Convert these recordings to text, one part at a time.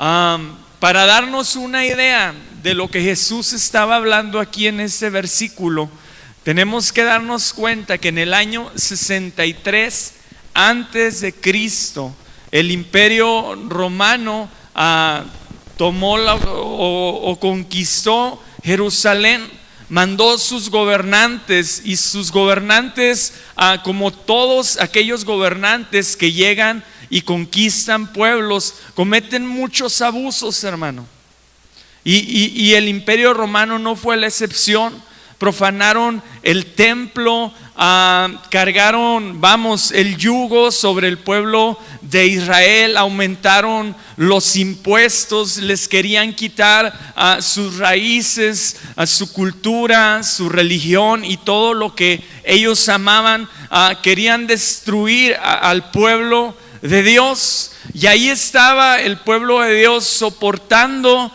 Para darnos una idea de lo que Jesús estaba hablando aquí en este versículo, tenemos que darnos cuenta que en el año 63 antes de Cristo, el imperio romano tomó o conquistó Jerusalén, mandó sus gobernantes, y sus gobernantes, como todos aquellos gobernantes que llegan y conquistan pueblos, cometen muchos abusos, hermano. Y el imperio romano no fue la excepción. Profanaron el templo, cargaron, el yugo sobre el pueblo de Israel, aumentaron los impuestos, les querían quitar sus raíces, su cultura, su religión y todo lo que ellos amaban. Querían destruir al pueblo de Dios, y ahí estaba el pueblo de Dios soportando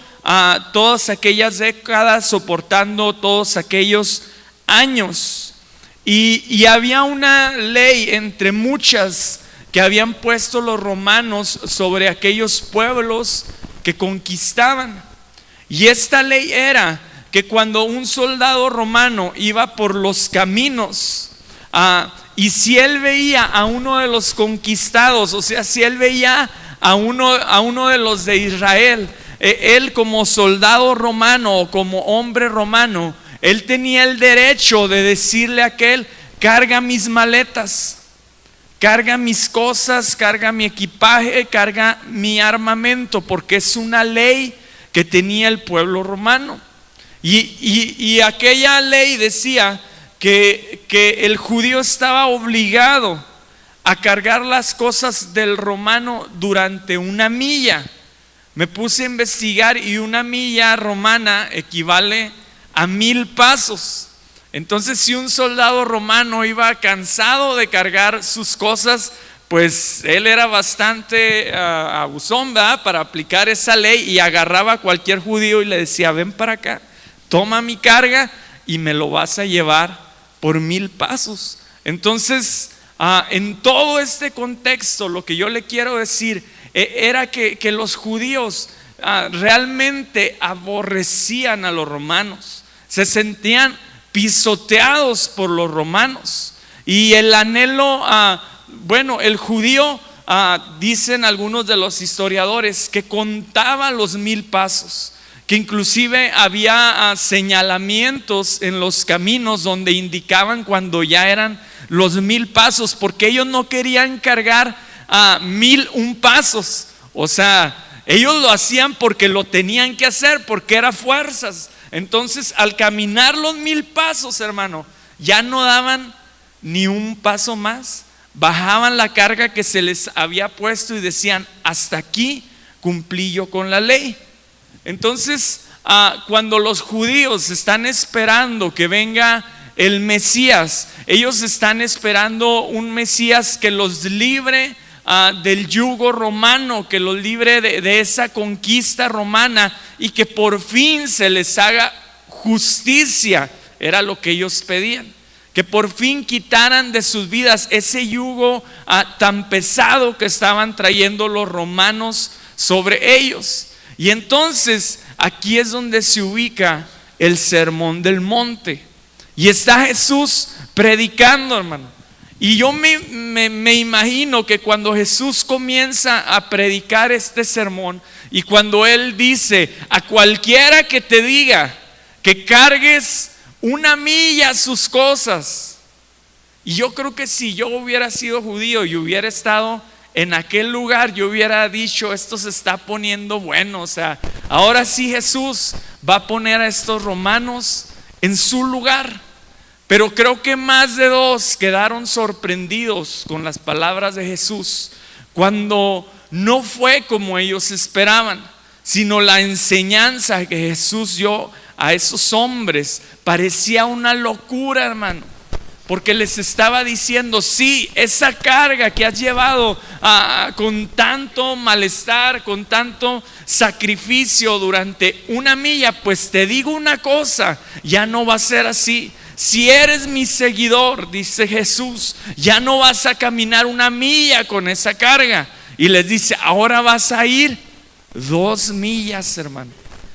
todas aquellas décadas, soportando todos aquellos años. Y había una ley entre muchas que habían puesto los romanos sobre aquellos pueblos que conquistaban. Y esta ley era que cuando un soldado romano iba por los caminos, y si él veía a uno de los conquistados, o sea, si él veía a uno de los de Israel, él como soldado romano o como hombre romano, él tenía el derecho de decirle a aquel: carga mis maletas, carga mis cosas, carga mi equipaje, carga mi armamento, porque es una ley que tenía el pueblo romano. Y aquella ley decía que el judío estaba obligado a cargar las cosas del romano durante una milla. Me puse a investigar y una milla romana equivale a 1000 pasos. Entonces, si un soldado romano iba cansado de cargar sus cosas, pues él era bastante abusón, ¿verdad?, para aplicar esa ley, y agarraba a cualquier judío y le decía: ven para acá, toma mi carga y me lo vas a llevar por 1000 pasos. Entonces, en todo este contexto, lo que yo le quiero decir era que los judíos realmente aborrecían a los romanos, se sentían pisoteados por los romanos. Y el anhelo, el judío, dicen algunos de los historiadores, que contaba los 1000 pasos, que inclusive había señalamientos en los caminos donde indicaban cuando ya eran los 1000 pasos, porque ellos no querían cargar 1001 pasos. O sea, ellos lo hacían porque lo tenían que hacer, porque era fuerzas. Entonces, al caminar los 1000 pasos, hermano, ya no daban ni un paso más, bajaban la carga que se les había puesto y decían: hasta aquí cumplí yo con la ley. Entonces, cuando los judíos están esperando que venga el Mesías, ellos están esperando un Mesías que los libre del yugo romano, que los libre de esa conquista romana, y que por fin se les haga justicia. Era lo que ellos pedían, que por fin quitaran de sus vidas ese yugo tan pesado que estaban trayendo los romanos sobre ellos. Y entonces aquí es donde se ubica el Sermón del Monte, y está Jesús predicando, hermano. Y yo me imagino que cuando Jesús comienza a predicar este sermón, y cuando Él dice: a cualquiera que te diga que cargues una milla sus cosas. Y yo creo que si yo hubiera sido judío y hubiera estado en aquel lugar, yo hubiera dicho: esto se está poniendo bueno. O sea, ahora sí Jesús va a poner a estos romanos en su lugar. Pero creo que más de 2 quedaron sorprendidos con las palabras de Jesús, cuando no fue como ellos esperaban, sino la enseñanza que Jesús dio a esos hombres parecía una locura, hermano. Porque les estaba diciendo: sí, esa carga que has llevado con tanto malestar, con tanto sacrificio durante una milla, pues te digo una cosa, ya no va a ser así. Si eres mi seguidor, dice Jesús, ya no vas a caminar una milla con esa carga. Y les dice: ahora vas a ir 2 millas, hermano.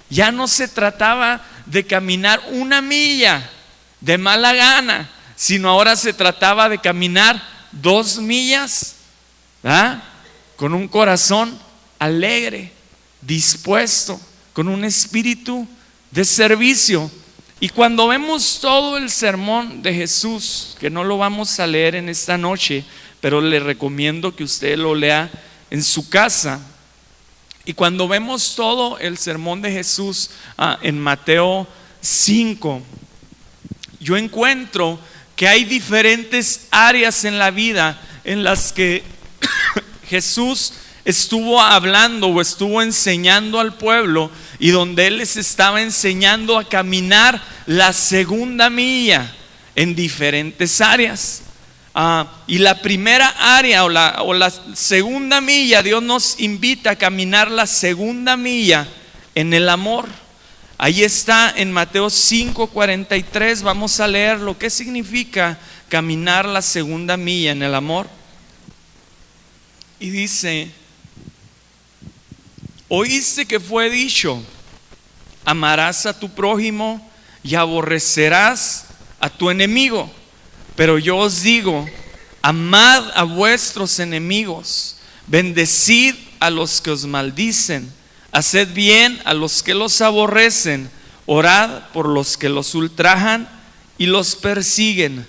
Ya no se trataba de caminar 1 milla de mala gana, sino ahora se trataba de caminar 2 millas, ¿verdad? Con un corazón alegre, dispuesto, con un espíritu de servicio. Y cuando vemos todo el sermón de Jesús, que no lo vamos a leer en esta noche, pero le recomiendo que usted lo lea en su casa. Y cuando vemos todo el sermón de Jesús en Mateo 5, yo encuentro que hay diferentes áreas en la vida en las que Jesús estuvo hablando o estuvo enseñando al pueblo, y donde Él les estaba enseñando a caminar la 2ª milla en diferentes áreas. Y la primera área o la 2ª milla, Dios nos invita a caminar la 2ª milla en el amor. Ahí está en Mateo 5:43. Vamos a leer lo que significa caminar la 2ª milla en el amor. Y dice: oíste que fue dicho, amarás a tu prójimo y aborrecerás a tu enemigo. Pero yo os digo, amad a vuestros enemigos, bendecid a los que os maldicen, haced bien a los que los aborrecen, orad por los que los ultrajan y los persiguen.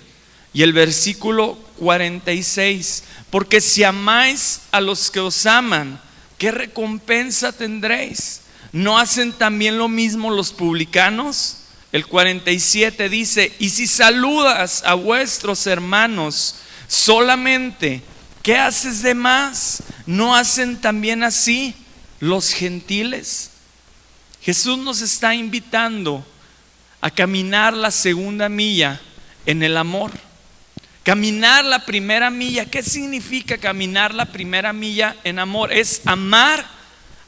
Y el versículo 46: porque si amáis a los que os aman, ¿qué recompensa tendréis? ¿No hacen también lo mismo los publicanos? El 47 dice: y si saludas a vuestros hermanos solamente, ¿qué haces de más? ¿No hacen también así los gentiles? Jesús nos está invitando a caminar la 2ª milla en el amor. Caminar la 1ª milla. ¿Qué significa caminar la 1ª milla en amor? Es amar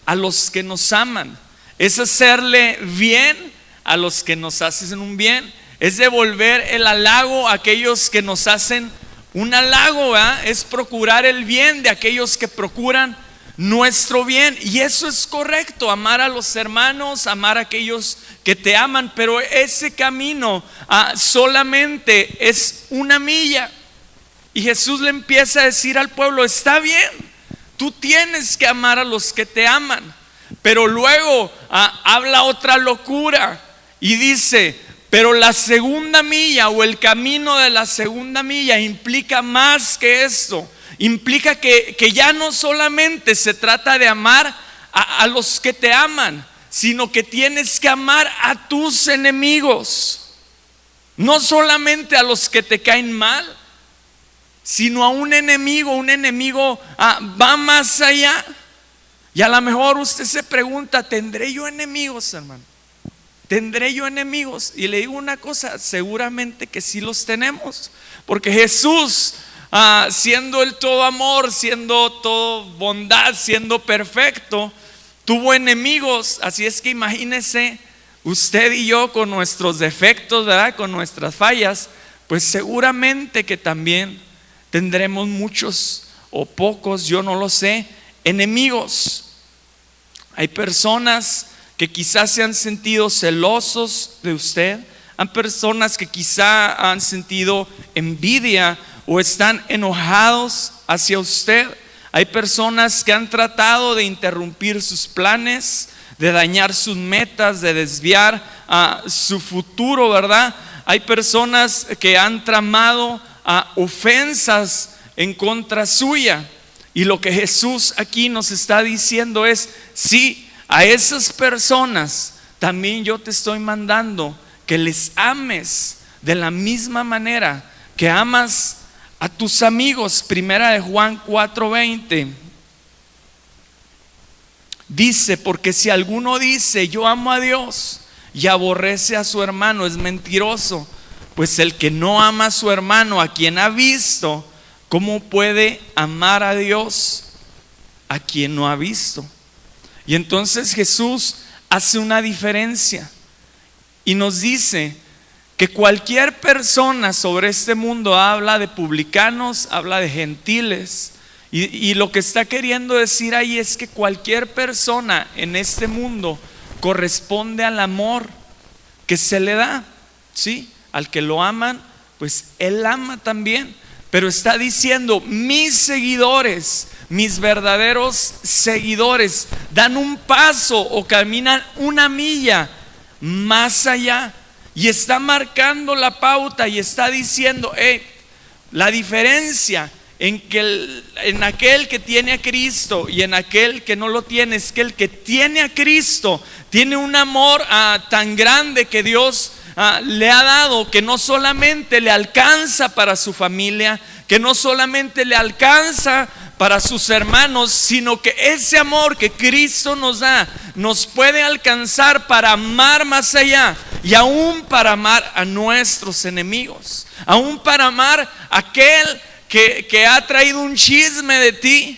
a los que nos aman, es hacerle bien a los que nos hacen un bien, es devolver el halago a aquellos que nos hacen un halago, ¿verdad? Es procurar el bien de aquellos que procuran nuestro bien. Y eso es correcto, amar a los hermanos, amar a aquellos que te aman. Pero ese camino solamente es 1 milla. Y Jesús le empieza a decir al pueblo: está bien, tú tienes que amar a los que te aman. Pero luego habla otra locura y dice: pero la 2ª milla o el camino de la 2ª milla implica más que esto. Implica que ya no solamente se trata de amar a los que te aman, sino que tienes que amar a tus enemigos. No solamente a los que te caen mal, sino a un enemigo. Un enemigo va más allá. Y a lo mejor usted se pregunta: ¿tendré yo enemigos, hermano? ¿Tendré yo enemigos? Y le digo una cosa: seguramente que sí los tenemos, porque Jesús, siendo el todo amor, siendo todo bondad, siendo perfecto, tuvo enemigos. Así es que imagínese usted y yo con nuestros defectos, ¿verdad? Con nuestras fallas, pues seguramente que también tendremos muchos o pocos, yo no lo sé, enemigos. Hay personas que quizás se han sentido celosos de usted. Hay personas que quizá han sentido envidia o están enojados hacia usted. Hay personas que han tratado de interrumpir sus planes, de dañar sus metas, de desviar su futuro, ¿verdad? Hay personas que han tramado ofensas en contra suya. Y lo que Jesús aquí nos está diciendo es: sí, a esas personas también yo te estoy mandando que les ames de la misma manera que amas a tus amigos. Primera de Juan 4:20 dice: porque si alguno dice yo amo a Dios y aborrece a su hermano, es mentiroso, pues el que no ama a su hermano a quien ha visto, ¿cómo puede amar a Dios a quien no ha visto? Y entonces Jesús hace una diferencia y nos dice que cualquier persona sobre este mundo habla de publicanos, habla de gentiles Y lo que está queriendo decir ahí es que cualquier persona en este mundo corresponde al amor que se le da, ¿sí? Al que lo aman, pues él ama también. Pero está diciendo, mis seguidores, mis verdaderos seguidores, dan un paso o caminan una milla más allá. Y está marcando la pauta y está diciendo, la diferencia en aquel que tiene a Cristo y en aquel que no lo tiene es que el que tiene a Cristo tiene un amor tan grande que Dios le ha dado, que no solamente le alcanza para su familia, que no solamente le alcanza para sus hermanos, sino que ese amor que Cristo nos da nos puede alcanzar para amar más allá y aún para amar a nuestros enemigos, aún para amar a aquel que ha traído un chisme de ti,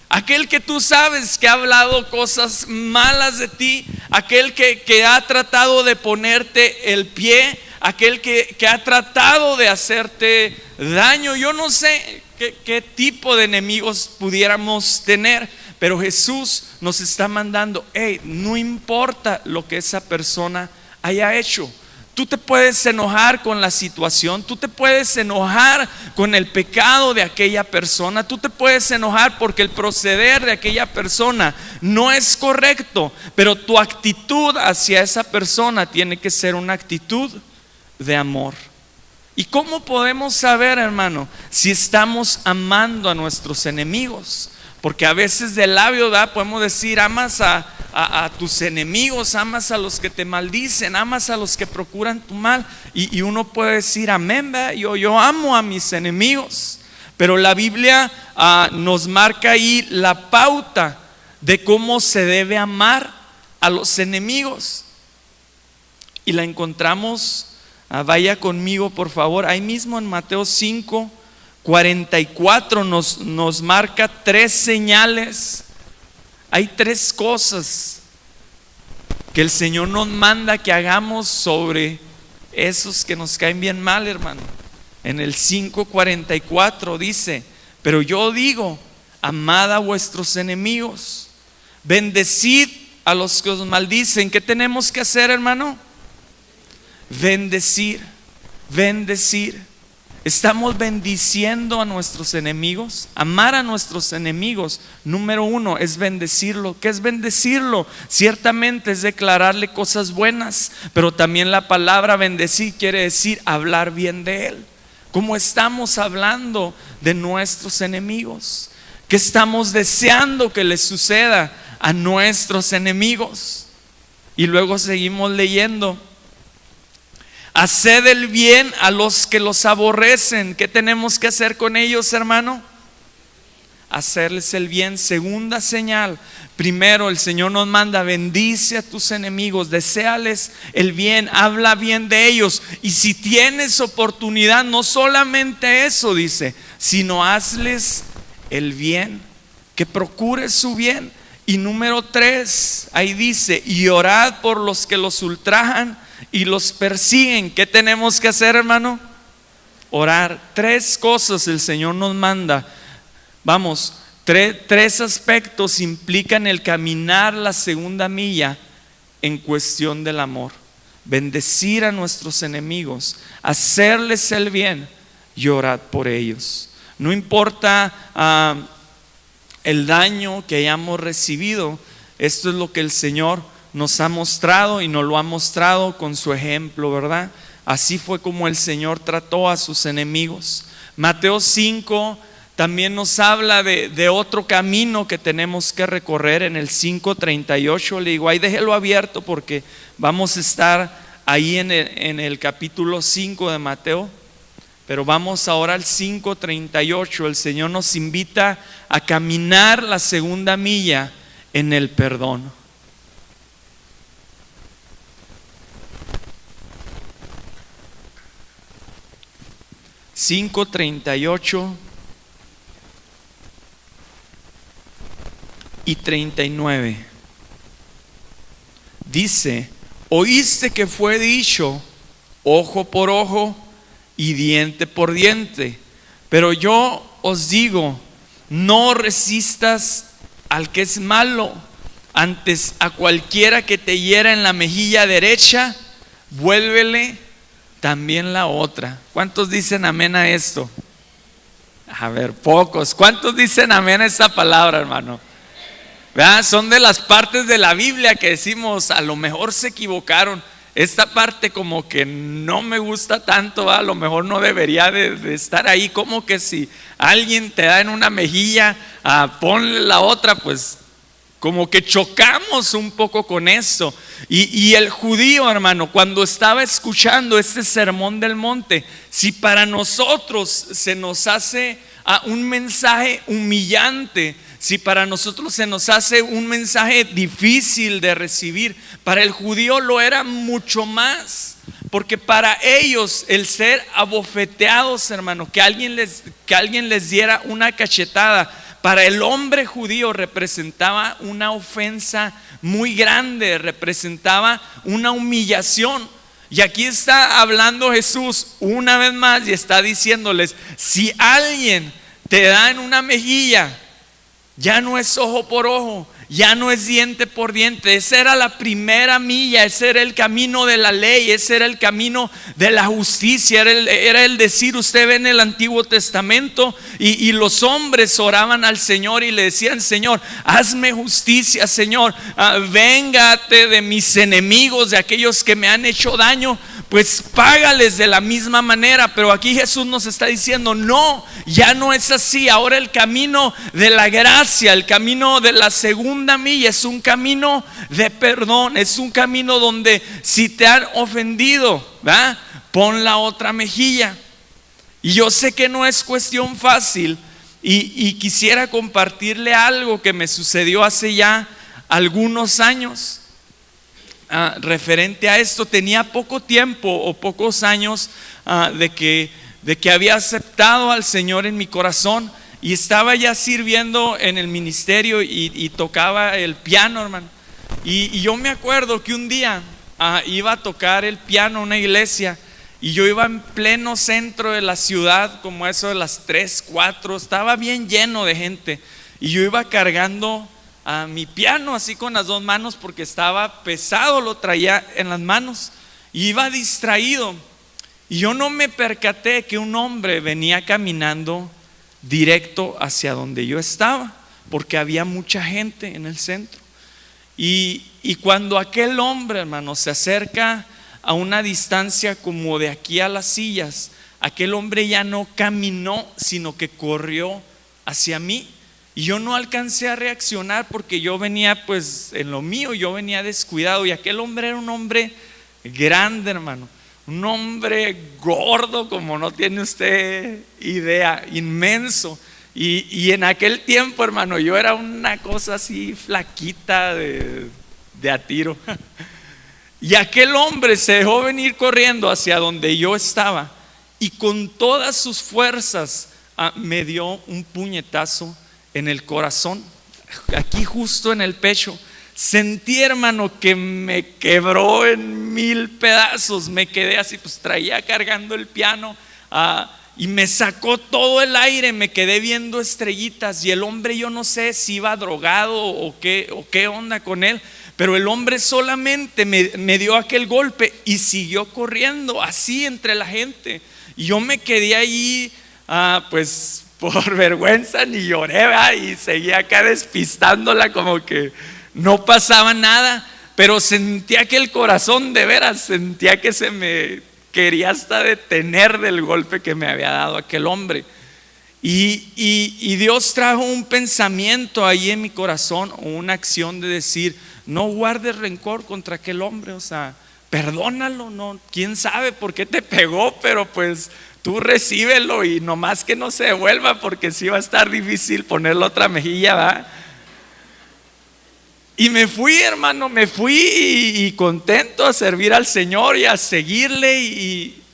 aquel que tú sabes que ha hablado cosas malas de ti, aquel que ha tratado de ponerte el pie, aquel que ha tratado de hacerte daño. Yo no sé qué tipo de enemigos pudiéramos tener, pero Jesús nos está mandando, no importa lo que esa persona haya hecho. Tú te puedes enojar con la situación, tú te puedes enojar con el pecado de aquella persona, tú te puedes enojar porque el proceder de aquella persona no es correcto, pero tu actitud hacia esa persona tiene que ser una actitud de amor. ¿Y cómo podemos saber, hermano, si estamos amando a nuestros enemigos? Porque a veces de labio podemos decir, amas a tus enemigos, amas a los que te maldicen, amas a los que procuran tu mal, y uno puede decir, amén, yo amo a mis enemigos. Pero la Biblia nos marca ahí la pauta de cómo se debe amar a los enemigos, y la encontramos, vaya conmigo por favor, ahí mismo en Mateo 5:44 nos marca 3 señales. Hay 3 cosas que el Señor nos manda que hagamos sobre esos que nos caen bien mal, hermano. En el 5:44 dice, pero yo digo, amad a vuestros enemigos, bendecid a los que os maldicen. ¿Qué tenemos que hacer, hermano? Bendecir. Estamos bendiciendo a nuestros enemigos. Amar a nuestros enemigos, número 1, es bendecirlo. ¿Qué es bendecirlo? Ciertamente es declararle cosas buenas, pero también la palabra bendecir quiere decir hablar bien de él. ¿Cómo estamos hablando de nuestros enemigos? ¿Qué estamos deseando que les suceda a nuestros enemigos? Y luego seguimos leyendo. Haced el bien a los que los aborrecen. ¿Qué tenemos que hacer con ellos, hermano? Hacerles el bien. Segunda señal. Primero, el Señor nos manda, bendice a tus enemigos, deséales el bien, habla bien de ellos. Y si tienes oportunidad, no solamente eso dice, sino hazles el bien, que procures su bien. Y número 3, ahí dice, y orad por los que los ultrajan y los persiguen. ¿Qué tenemos que hacer, hermano? Orar. 3 cosas el Señor nos manda. Vamos, 3 aspectos implican el caminar la segunda milla en cuestión del amor. Bendecir a nuestros enemigos, hacerles el bien y orar por ellos. No importa el daño que hayamos recibido, esto es lo que el Señor nos ha mostrado y nos lo ha mostrado con su ejemplo, ¿verdad? Así fue como el Señor trató a sus enemigos. Mateo 5 también nos habla de otro camino que tenemos que recorrer. En el 5:38 le digo, ahí déjelo abierto porque vamos a estar ahí en el capítulo 5 de Mateo. Pero vamos ahora al 5:38. El Señor nos invita a caminar la segunda milla en el perdón. (5:38 y 39) dice: oíste que fue dicho ojo por ojo y diente por diente, pero yo os digo, no resistas al que es malo, antes a cualquiera que te hiera en la mejilla derecha, vuélvele también la otra. ¿Cuántos dicen amén a esto? A ver, pocos. ¿Cuántos dicen amén a esta palabra, hermano? ¿Verdad? Son de las partes de la Biblia que decimos, a lo mejor se equivocaron. Esta parte como que no me gusta tanto, ¿verdad? A lo mejor no debería de estar ahí. Como que si alguien te da en una mejilla, ponle la otra, pues como que chocamos un poco con eso. Y el judío, hermano, cuando estaba escuchando este sermón del monte, si para nosotros se nos hace un mensaje humillante, si para nosotros se nos hace un mensaje difícil de recibir, para el judío lo era mucho más. Porque para ellos el ser abofeteados, hermano, que alguien les diera una cachetada, para el hombre judío representaba una ofensa muy grande, representaba una humillación. Y aquí está hablando Jesús una vez más y está diciéndoles: si alguien te da en una mejilla, ya no es ojo por ojo, ya no es diente por diente. Esa era la primera milla, ese era el camino de la ley, ese era el camino de la justicia, era el decir, usted ve en el Antiguo Testamento y los hombres oraban al Señor y le decían: Señor, hazme justicia, Señor, véngate de mis enemigos, de aquellos que me han hecho daño, pues págales de la misma manera. Pero aquí Jesús nos está diciendo: no, ya no es así. Ahora el camino de la gracia, el camino de la segunda milla, es un camino de perdón, es un camino donde si te han ofendido, ¿verdad?, pon la otra mejilla. Y yo sé que no es cuestión fácil, y quisiera compartirle algo que me sucedió hace ya algunos años. Referente a esto, tenía poco tiempo o pocos años de que había aceptado al Señor en mi corazón y estaba ya sirviendo en el ministerio y tocaba el piano, hermano. Y yo me acuerdo que un día iba a tocar el piano en una iglesia y yo iba en pleno centro de la ciudad, como eso de las 3, 4, estaba bien lleno de gente y yo iba cargando a mi piano así con las dos manos porque estaba pesado, lo traía en las manos y iba distraído. Y yo no me percaté que un hombre venía caminando directo hacia donde yo estaba, porque había mucha gente en el centro. Y cuando aquel hombre, hermano, se acerca a una distancia como de aquí a las sillas, aquel hombre ya no caminó, sino que corrió hacia mí. Y yo no alcancé a reaccionar porque yo venía pues en lo mío, yo venía descuidado. Y aquel hombre era un hombre grande, hermano, un hombre gordo como no tiene usted idea, inmenso. Y en aquel tiempo, hermano, yo era una cosa así flaquita de a tiro. Y aquel hombre se dejó venir corriendo hacia donde yo estaba y con todas sus fuerzas me dio un puñetazo en el corazón, aquí justo en el pecho. Sentí, hermano, que me quebró en 1000 pedazos. Me quedé así, pues traía cargando el piano y me sacó todo el aire. Me quedé viendo estrellitas y el hombre, yo no sé si iba drogado o qué onda con él, pero el hombre solamente me dio aquel golpe y siguió corriendo así entre la gente. Y yo me quedé ahí, pues por vergüenza ni lloré, ¿verdad? Y seguía acá despistándola como que no pasaba nada, pero sentía que el corazón, de veras, sentía que se me quería hasta detener del golpe que me había dado aquel hombre. Y Dios trajo un pensamiento ahí en mi corazón, o una acción de decir: no guardes rencor contra aquel hombre, o sea, perdónalo, no, quién sabe por qué te pegó, pero pues tú recíbelo y nomás que no se devuelva, porque sí va a estar difícil ponerle otra mejilla, ¿verdad? Y me fui, hermano, me fui y contento a servir al Señor y a seguirle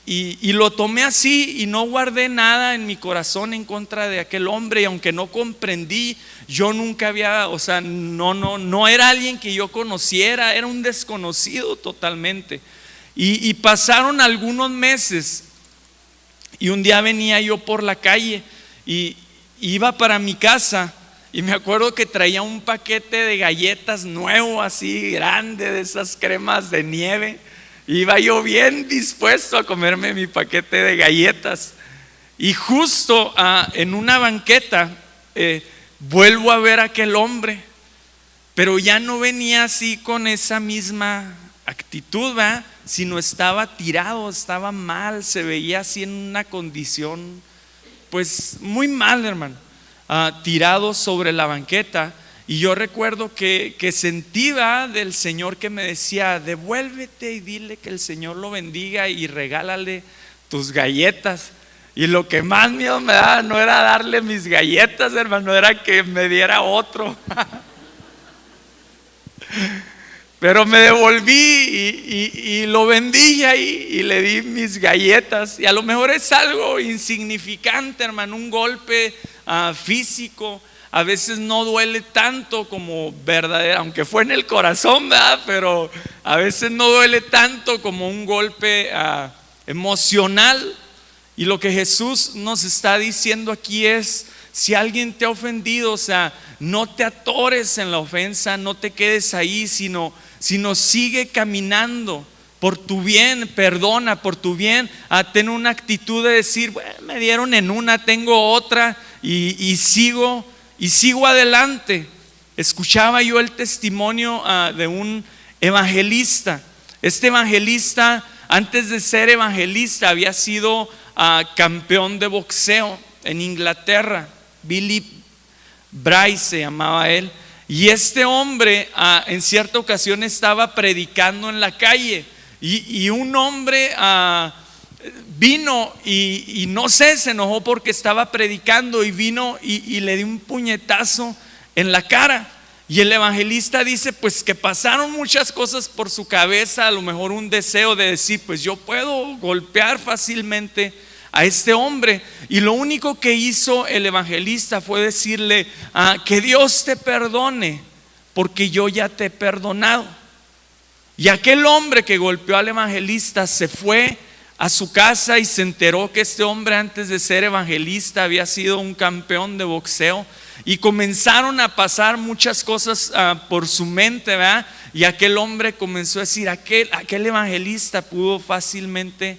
y lo tomé así y no guardé nada en mi corazón en contra de aquel hombre. Y aunque no comprendí, yo nunca había, o sea, no era alguien que yo conociera, era un desconocido totalmente. Y pasaron algunos meses y un día venía yo por la calle y iba para mi casa y me acuerdo que traía un paquete de galletas nuevo, así grande, de esas cremas de nieve. Iba yo bien dispuesto a comerme mi paquete de galletas. Y justo en una banqueta vuelvo a ver a aquel hombre, pero ya no venía así con esa misma actitud, ¿verdad? Sino estaba tirado, estaba mal, se veía así en una condición pues muy mal, hermano, tirado sobre la banqueta. Y yo recuerdo que sentí, ¿verdad?, del Señor que me decía: devuélvete y dile que el Señor lo bendiga y regálale tus galletas. Y lo que más miedo me daba no era darle mis galletas, hermano, era que me diera otro. Pero me devolví y lo bendije ahí y le di mis galletas. Y a lo mejor es algo insignificante, hermano, un golpe físico. A veces no duele tanto como verdadero, aunque fue en el corazón, ¿verdad? Pero a veces no duele tanto como un golpe emocional. Y lo que Jesús nos está diciendo aquí es: si alguien te ha ofendido, o sea, no te atores en la ofensa, no te quedes ahí, sino sigue caminando por tu bien, perdona por tu bien. Ten una actitud de decir: bueno, me dieron en una, tengo otra y sigo adelante. Escuchaba yo el testimonio de un evangelista. Este evangelista, antes de ser evangelista, había sido campeón de boxeo en Inglaterra. Billy Bryce se llamaba él. Y este hombre en cierta ocasión estaba predicando en la calle y un hombre vino y no sé, se enojó porque estaba predicando y vino y le dio un puñetazo en la cara. Y el evangelista dice pues que pasaron muchas cosas por su cabeza, a lo mejor un deseo de decir: pues yo puedo golpear fácilmente a este hombre. Y lo único que hizo el evangelista fue decirle: que Dios te perdone, porque yo ya te he perdonado. Y aquel hombre que golpeó al evangelista se fue a su casa y se enteró que este hombre, antes de ser evangelista, había sido un campeón de boxeo. Y comenzaron a pasar muchas cosas por su mente, ¿verdad? Y aquel hombre comenzó a decir: aquel evangelista pudo fácilmente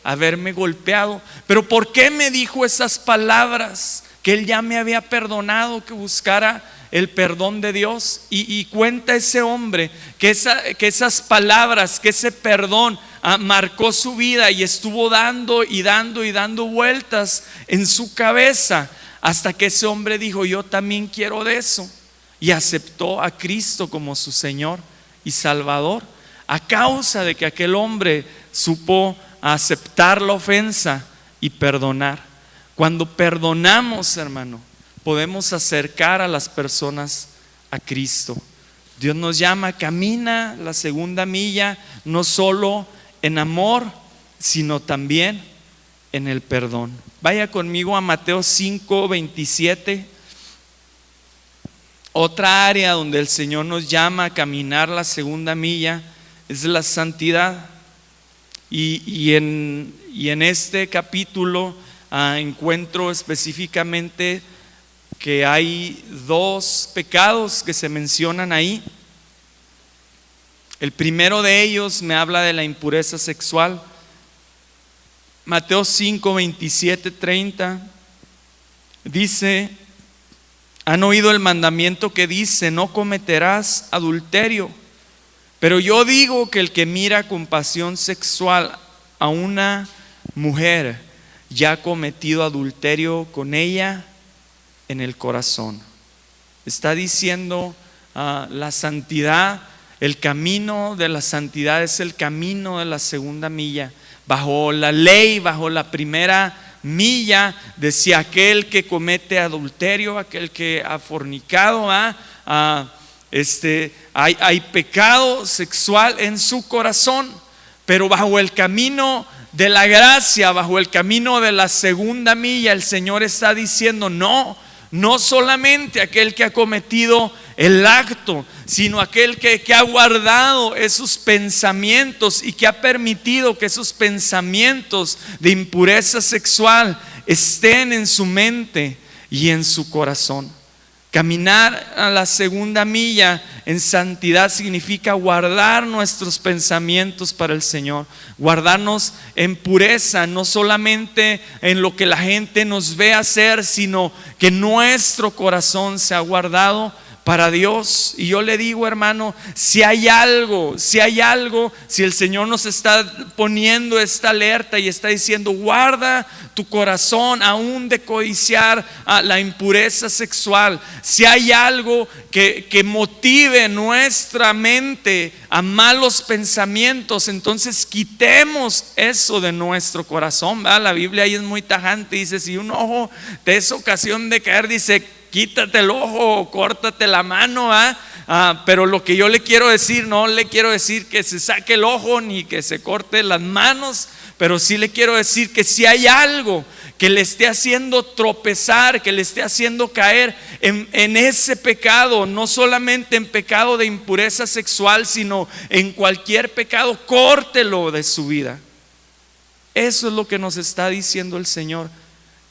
haberme golpeado, pero ¿por qué me dijo esas palabras? Que él ya me había perdonado, que buscara el perdón de Dios. Y cuenta ese hombre que esas palabras, que ese perdón marcó su vida y estuvo dando vueltas en su cabeza, hasta que ese hombre dijo: yo también quiero de eso, y aceptó a Cristo como su Señor y Salvador, a causa de que aquel hombre supo aceptar la ofensa y perdonar. Cuando perdonamos, hermano, podemos acercar a las personas a Cristo. Dios nos llama: camina la segunda milla, no solo en amor, sino también en el perdón. Vaya conmigo a Mateo 5:27. Otra área donde el Señor nos llama a caminar la segunda milla es la santidad. Y en este capítulo encuentro específicamente que hay dos pecados que se mencionan ahí. El primero de ellos me habla de la impureza sexual. Mateo 5:27-30 dice: han oído el mandamiento que dice: no cometerás adulterio. Pero yo digo que el que mira con pasión sexual a una mujer ya ha cometido adulterio con ella en el corazón. Está diciendo la santidad, el camino de la santidad es el camino de la segunda milla. Bajo la ley, bajo la primera milla, decía: aquel que comete adulterio, aquel que ha fornicado, hay pecado sexual en su corazón. Pero bajo el camino de la gracia, bajo el camino de la segunda milla, el Señor está diciendo: no solamente aquel que ha cometido el acto, sino aquel que ha guardado esos pensamientos y que ha permitido que esos pensamientos de impureza sexual estén en su mente, y en su corazón. Caminar a la segunda milla en santidad significa guardar nuestros pensamientos para el Señor, guardarnos en pureza, no solamente en lo que la gente nos ve hacer, sino que nuestro corazón se ha guardado para Dios. Y yo le digo, hermano, si el Señor nos está poniendo esta alerta y está diciendo, guarda tu corazón aún de codiciar a la impureza sexual, si hay algo que motive nuestra mente a malos pensamientos, entonces quitemos eso de nuestro corazón, ¿verdad? La Biblia ahí es muy tajante, dice, si un ojo te es ocasión de caer, dice, quítate el ojo o córtate la mano, pero lo que yo le quiero decir, no le quiero decir que se saque el ojo ni que se corte las manos, pero sí le quiero decir que si hay algo que le esté haciendo tropezar, que le esté haciendo caer en ese pecado, no solamente en pecado de impureza sexual, sino en cualquier pecado, córtelo de su vida. Eso es lo que nos está diciendo el Señor.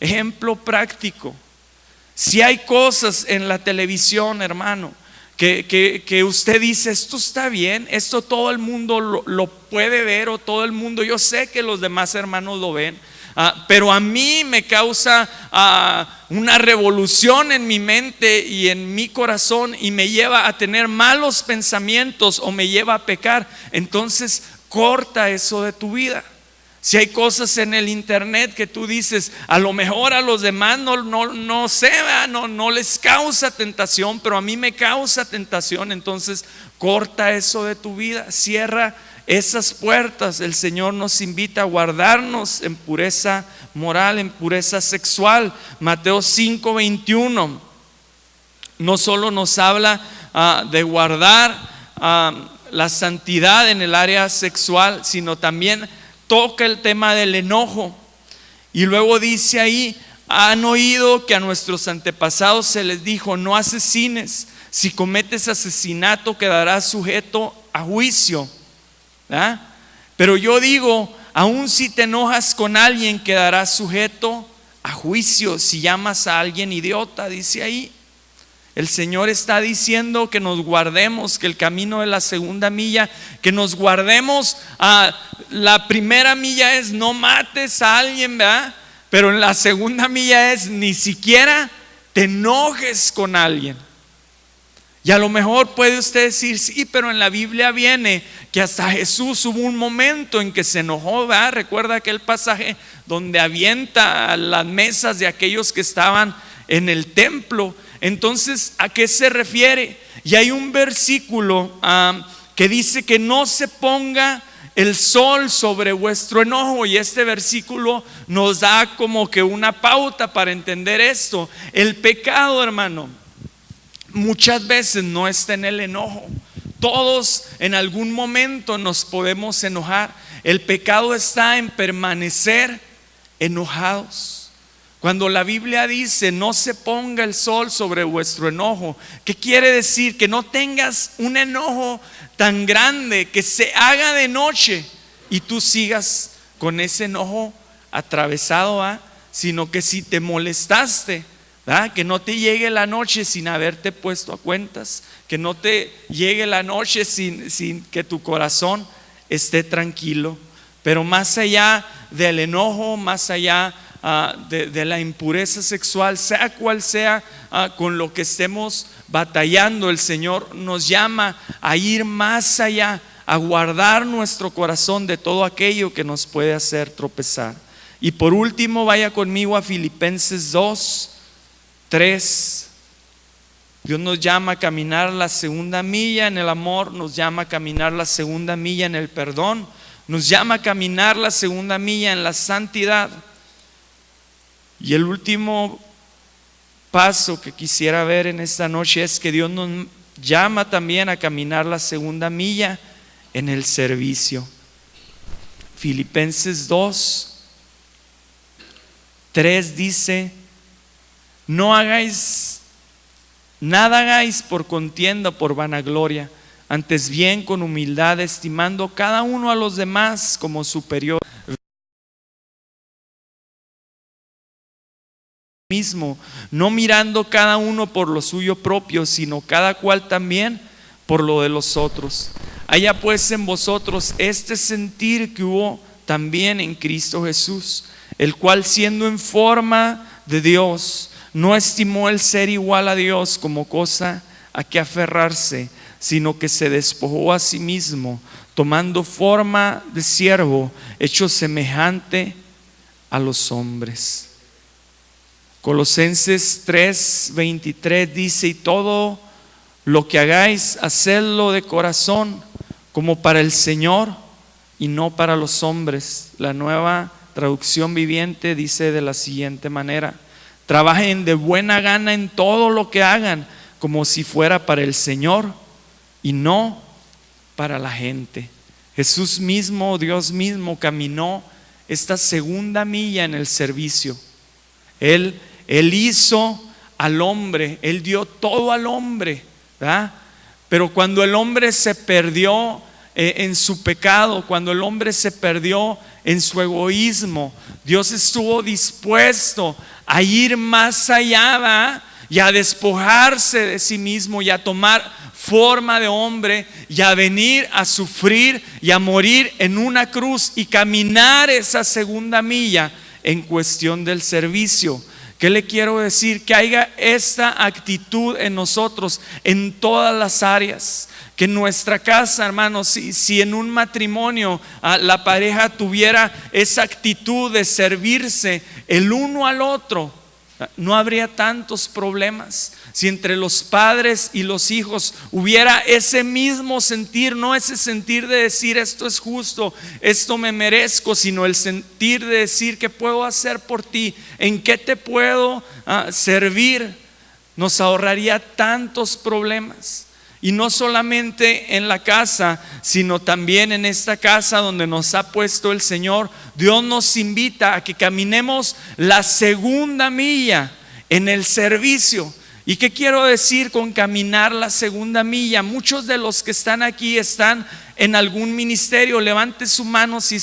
Ejemplo práctico. Si hay cosas en la televisión, hermano, que usted dice, esto está bien, esto todo el mundo lo puede ver, o todo el mundo, yo sé que los demás hermanos lo ven, pero a mí me causa una revolución en mi mente y en mi corazón, y me lleva a tener malos pensamientos o me lleva a pecar, entonces corta eso de tu vida. Si hay cosas en el internet que tú dices, a lo mejor a los demás no sé, no les causa tentación, pero a mí me causa tentación, entonces corta eso de tu vida, cierra esas puertas. El Señor nos invita a guardarnos en pureza moral, en pureza sexual. Mateo 5:21 no solo nos habla de guardar la santidad en el área sexual, sino también toca el tema del enojo. Y luego dice ahí, han oído que a nuestros antepasados se les dijo, no asesines, si cometes asesinato quedarás sujeto a juicio, ¿verdad? Pero yo digo, aun si te enojas con alguien quedarás sujeto a juicio si llamas a alguien idiota, dice ahí. El Señor está diciendo que nos guardemos, que el camino de la segunda milla, que nos guardemos. La primera milla es no mates a alguien, ¿verdad? Pero en la segunda milla es ni siquiera te enojes con alguien. Y a lo mejor puede usted decir, sí, pero en la Biblia viene que hasta Jesús hubo un momento en que se enojó, ¿verdad? Recuerda aquel pasaje donde avienta a las mesas de aquellos que estaban en el templo. Entonces, ¿a qué se refiere? Y hay un versículo que dice que no se ponga el sol sobre vuestro enojo, y este versículo nos da como que una pauta para entender esto. El pecado, hermano, muchas veces no está en el enojo. Todos en algún momento nos podemos enojar. El pecado está en permanecer enojados. Cuando la Biblia dice no se ponga el sol sobre vuestro enojo, ¿qué quiere decir? Que no tengas un enojo tan grande que se haga de noche y tú sigas con ese enojo atravesado, sino que si te molestaste, que no te llegue la noche sin haberte puesto a cuentas, que no te llegue la noche sin que tu corazón esté tranquilo. Pero más allá del enojo, más allá de la impureza sexual, sea cual sea con lo que estemos batallando, el Señor nos llama a ir más allá, a guardar nuestro corazón de todo aquello que nos puede hacer tropezar. Y por último, vaya conmigo a Filipenses 2:3. Dios nos llama a caminar la segunda milla en el amor, nos llama a caminar la segunda milla en el perdón, nos llama a caminar la segunda milla en la santidad. Y el último paso que quisiera ver en esta noche es que Dios nos llama también a caminar la segunda milla en el servicio. Filipenses 2:3 dice, nada hagáis por contienda, por vanagloria, antes bien con humildad, estimando cada uno a los demás como superior. mismo, no mirando cada uno por lo suyo propio, sino cada cual también por lo de los otros. Haya pues en vosotros este sentir que hubo también en Cristo Jesús, el cual siendo en forma de Dios, no estimó el ser igual a Dios como cosa a que aferrarse, sino que se despojó a sí mismo, tomando forma de siervo, hecho semejante a los hombres. Colosenses 3:23 dice: y todo lo que hagáis, hacedlo de corazón, como para el Señor y no para los hombres. La Nueva Traducción Viviente dice de la siguiente manera: trabajen de buena gana en todo lo que hagan, como si fuera para el Señor y no para la gente. Jesús mismo, Dios mismo, caminó esta segunda milla en el servicio. Él hizo al hombre, Él dio todo al hombre, ¿verdad? Pero cuando el hombre se perdió en su pecado, cuando el hombre se perdió en su egoísmo, Dios estuvo dispuesto a ir más allá, ¿verdad? Y a despojarse de sí mismo y a tomar forma de hombre y a venir a sufrir y a morir en una cruz y caminar esa segunda milla en cuestión del servicio. ¿Qué le quiero decir? Que haya esta actitud en nosotros en todas las áreas. Que en nuestra casa, hermanos, si en un matrimonio la pareja tuviera esa actitud de servirse el uno al otro, no habría tantos problemas. Si entre los padres y los hijos hubiera ese mismo sentir, no ese sentir de decir esto es justo, esto me merezco, sino el sentir de decir qué puedo hacer por ti, en qué te puedo servir, nos ahorraría tantos problemas. Y no solamente en la casa, sino también en esta casa donde nos ha puesto el Señor. Dios nos invita a que caminemos la segunda milla en el servicio. ¿Y qué quiero decir con caminar la segunda milla? Muchos de los que están aquí están en algún ministerio. Levante su mano si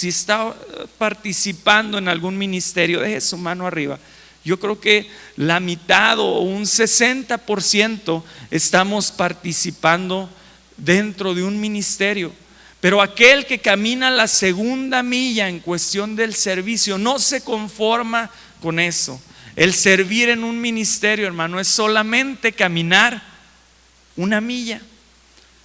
está participando en algún ministerio. Deje su mano arriba. Yo creo que la mitad o un 60% estamos participando dentro de un ministerio. Pero aquel que camina la segunda milla en cuestión del servicio no se conforma con eso. El servir en un ministerio, hermano, es solamente caminar una milla.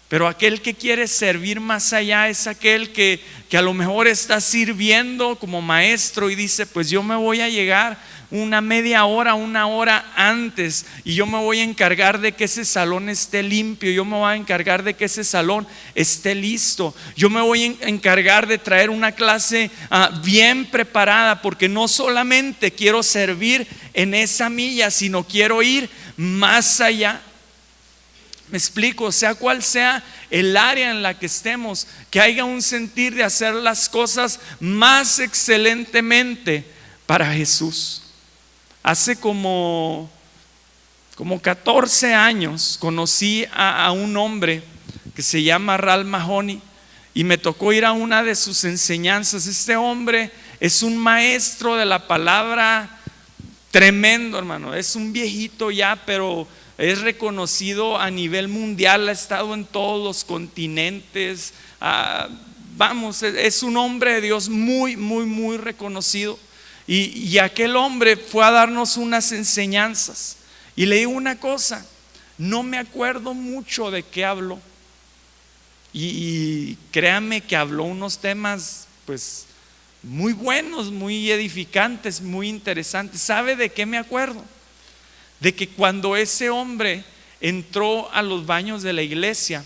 Pero aquel que quiere servir más allá es aquel que a lo mejor está sirviendo como maestro y dice: pues yo me voy a llegar una media hora, una hora antes, y yo me voy a encargar de que ese salón esté limpio, yo me voy a encargar de que ese salón esté listo, yo me voy a encargar de traer una clase bien preparada, porque no solamente quiero servir en esa milla, sino quiero ir más allá. Me explico, sea cual sea el área en la que estemos, que haya un sentir de hacer las cosas más excelentemente para Jesús. Hace como 14 años conocí a un hombre que se llama Ralph Mahoney y me tocó ir a una de sus enseñanzas. Este hombre es un maestro de la palabra tremendo, hermano. Es un viejito ya, pero es reconocido a nivel mundial, ha estado en todos los continentes. Es un hombre de Dios muy, muy, muy reconocido. Y aquel hombre fue a darnos unas enseñanzas y le digo una cosa, no me acuerdo mucho de qué habló, y créanme que habló unos temas pues muy buenos, muy edificantes, muy interesantes. ¿Sabe de qué me acuerdo? De que cuando ese hombre entró a los baños de la iglesia,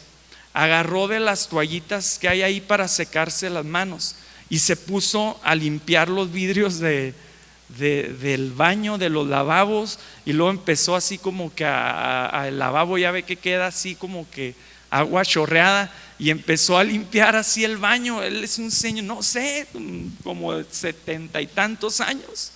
agarró de las toallitas que hay ahí para secarse las manos y se puso a limpiar los vidrios del baño, de los lavabos, y luego empezó así como que el lavabo, ya ve que queda así como que agua chorreada, y empezó a limpiar así el baño. Él es un señor, no sé, como de 70 y tantos años.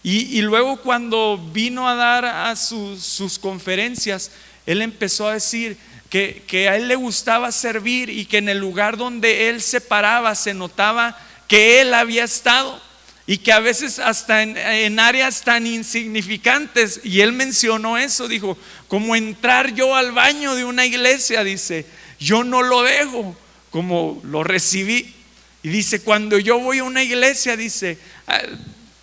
Y luego cuando vino a dar a sus conferencias, él empezó a decir que a él le gustaba servir, y que en el lugar donde él se paraba se notaba que él había estado y que a veces hasta en áreas tan insignificantes, y él mencionó eso, dijo, como entrar yo al baño de una iglesia, dice, yo no lo dejo como lo recibí. Y dice, cuando yo voy a una iglesia, dice,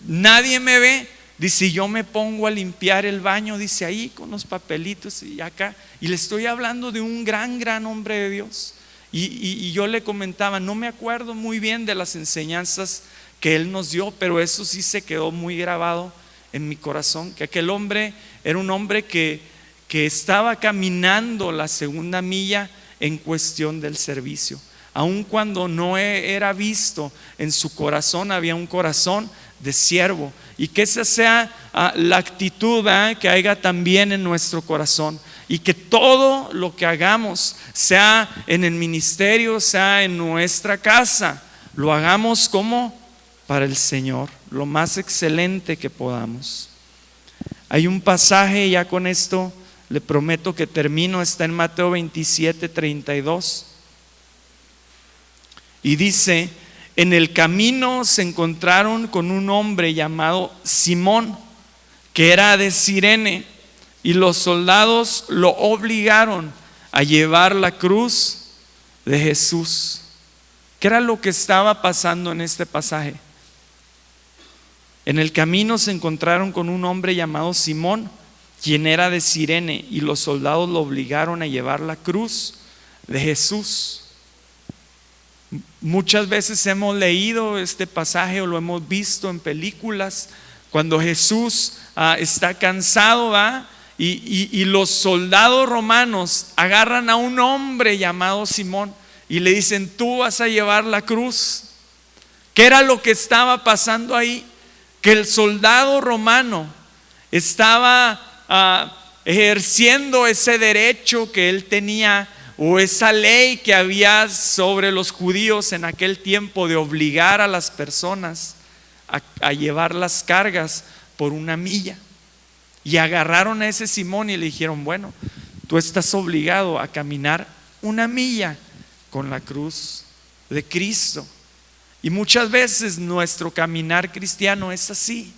nadie me ve, dice, yo me pongo a limpiar el baño, dice, ahí con los papelitos y acá, y le estoy hablando de un gran hombre de Dios. Y yo le comentaba, no me acuerdo muy bien de las enseñanzas que él nos dio, pero eso sí se quedó muy grabado en mi corazón, que aquel hombre era un hombre que estaba caminando la segunda milla en cuestión del servicio. Aun cuando no era visto, en su corazón había un corazón de siervo, y que esa sea la actitud que haya también en nuestro corazón, y que todo lo que hagamos, sea en el ministerio, sea en nuestra casa, lo hagamos como para el Señor, lo más excelente que podamos. Hay un pasaje, ya con esto le prometo que termino, está en Mateo 27:32, y dice, en el camino se encontraron con un hombre llamado Simón, que era de Cirene, y los soldados lo obligaron a llevar la cruz de Jesús. ¿Qué era lo que estaba pasando en este pasaje? En el camino se encontraron con un hombre llamado Simón, quien era de Cirene, y los soldados lo obligaron a llevar la cruz de Jesús. Muchas veces hemos leído este pasaje o lo hemos visto en películas, cuando Jesús está cansado, ¿va? Y los soldados romanos agarran a un hombre llamado Simón y le dicen, tú vas a llevar la cruz. ¿Qué era lo que estaba pasando ahí? Que el soldado romano estaba ejerciendo ese derecho que él tenía, o esa ley que había sobre los judíos en aquel tiempo, de obligar a las personas a llevar las cargas por una milla. Y agarraron a ese Simón y le dijeron, bueno, tú estás obligado a caminar una milla con la cruz de Cristo. Y muchas veces nuestro caminar cristiano es así.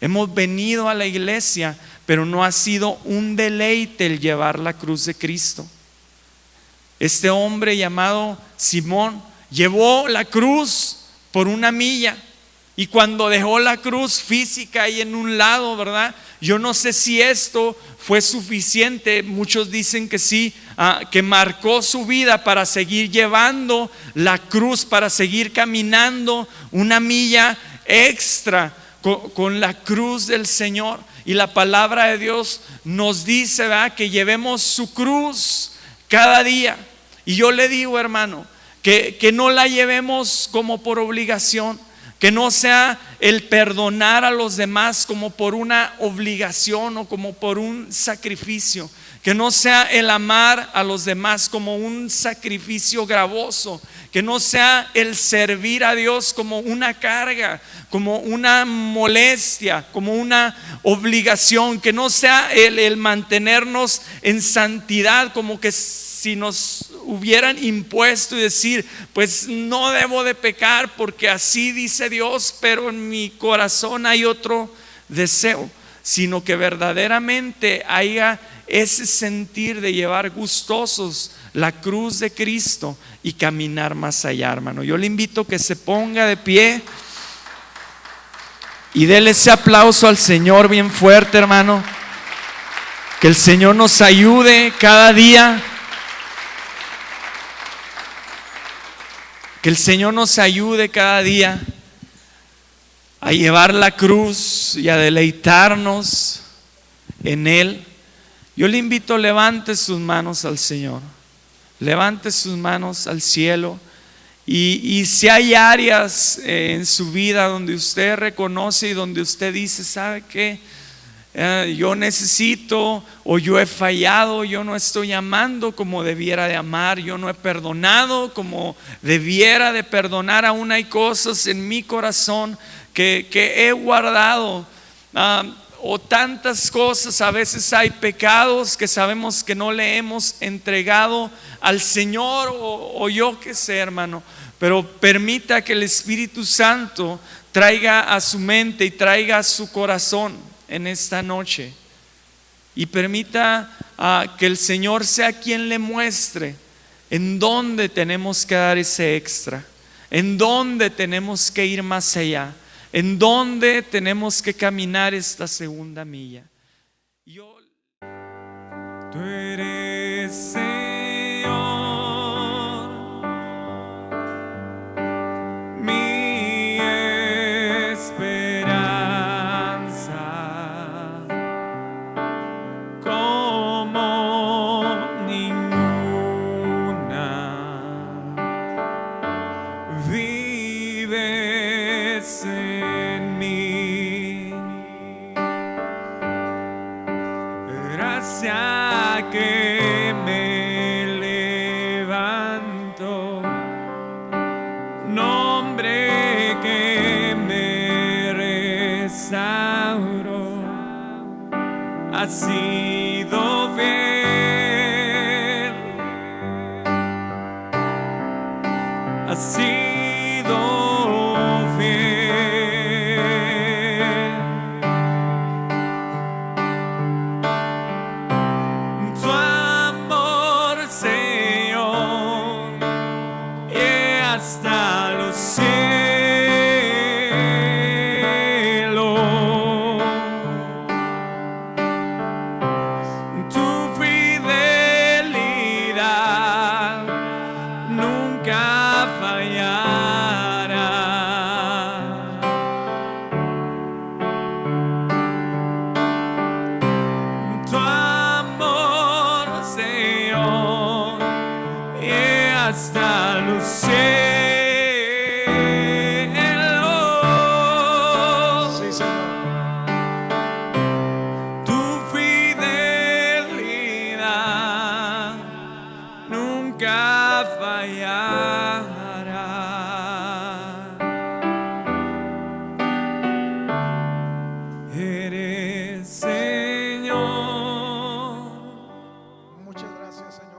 Hemos venido a la iglesia, pero no ha sido un deleite el llevar la cruz de Cristo. Este hombre llamado Simón llevó la cruz por una milla, y cuando dejó la cruz física ahí en un lado, ¿verdad? Yo no sé si esto fue suficiente. Muchos dicen que sí, que marcó su vida para seguir llevando la cruz, para seguir caminando una milla extra con la cruz del Señor. Y la palabra de Dios nos dice, ¿verdad?, que llevemos su cruz cada día. Y yo le digo, hermano, que no la llevemos como por obligación, que no sea el perdonar a los demás como por una obligación o como por un sacrificio, que no sea el amar a los demás como un sacrificio gravoso, que no sea el servir a Dios como una carga, como una molestia, como una obligación, que no sea el mantenernos en santidad como que si nos hubieran impuesto y decir, pues no debo de pecar porque así dice Dios, pero en mi corazón hay otro deseo, sino que verdaderamente haya ese sentir de llevar gustosos la cruz de Cristo y caminar más allá, hermano. Yo le invito a que se ponga de pie y déle ese aplauso al Señor bien fuerte, hermano. Que el Señor nos ayude cada día. Que el Señor nos ayude cada día a llevar la cruz y a deleitarnos en Él. Yo le invito, levante sus manos al Señor, levante sus manos al cielo, y si hay áreas en su vida donde usted reconoce y donde usted dice, ¿sabe qué? Yo necesito, o yo he fallado, yo no estoy amando como debiera de amar, yo no he perdonado como debiera de perdonar. Aún hay cosas en mi corazón que he guardado, o tantas cosas. A veces hay pecados que sabemos que no le hemos entregado al Señor, o yo qué sé, hermano. Pero permita que el Espíritu Santo traiga a su mente y traiga a su corazón en esta noche. Y permita que el Señor sea quien le muestre en dónde tenemos que dar ese extra, en dónde tenemos que ir más allá, en dónde tenemos que caminar esta segunda milla. Tú eres Señor, mi esperanza, como ninguna. Vives en mí. Gracias que me levanto, nombre que me restauró, ha sido fiel, ha sido fiel. Hasta los cielos, tu fidelidad nunca fallará. Tu amor, Señor, hasta los cielos. Fallará. Eres Señor. Muchas gracias, Señor.